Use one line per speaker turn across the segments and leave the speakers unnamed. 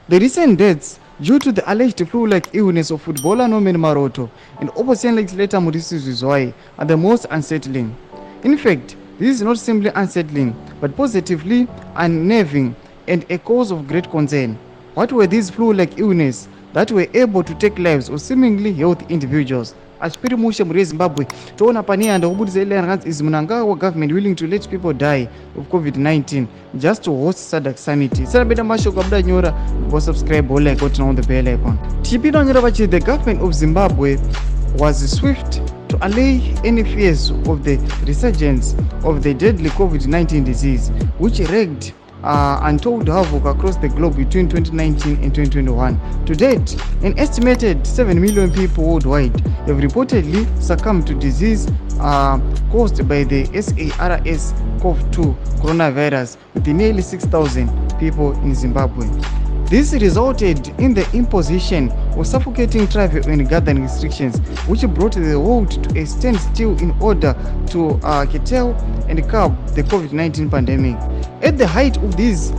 The recent deaths due to the alleged flu-like illness of footballer Norman Maroto and opposition legislator Murisi Zizwai are the most unsettling. In fact, this is not simply unsettling, but positively unnerving and a cause of great concern. What were these flu-like illnesses that were able to take lives of seemingly healthy individuals? Achipiri mushe muri Zimbabwe toona paneyanda kubudisa ile ranzi is Mnangagwa government willing to let people die of COVID-19 just to host SADC Summit. Sarabeda mashoko abuda nyora go subscribe or like what on the bell icon. Tipira nyora bachi the government of Zimbabwe was swift to allay any fears of the resurgence of the deadly COVID-19 disease, which wreaked untold havoc across the globe between 2019 and 2021. To date, an estimated 7 million people worldwide have reportedly succumbed to disease caused by the SARS-CoV-2 coronavirus, with nearly 6,000 people in Zimbabwe. This resulted in the imposition of suffocating travel and gathering restrictions, which brought the world to a standstill in order to curtail and curb the COVID-19 pandemic. At the height of these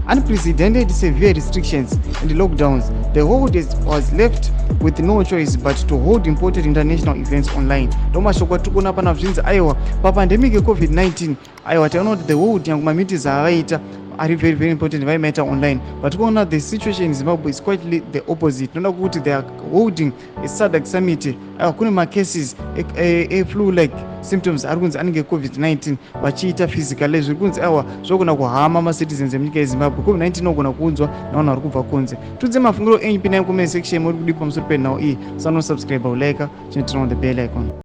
unprecedented severe restrictions and lockdowns, the world was left with no choice but to hold important international events online. Domashokwa tukona pana zvinzi aiwa papandemic COVID-19 aiwa taona kuti the world yangu mamiti avaita are very very important matter online, but the situation in Zimbabwe is quite the opposite. They are holding a SADC Summit. Kuna cases a flu like symptoms arunzi anenge COVID-19 vachiita physical zvikunzi awa zvogona kuhama macitizens emunyika yeZimbabwe. COVID-19 ogona kunzwa navanhu vari kubva kunze. Tudze mafungiro enyu pinai comment section muri kudi pamusoro penhau iyi. Subscribe, like, turn on the bell icon.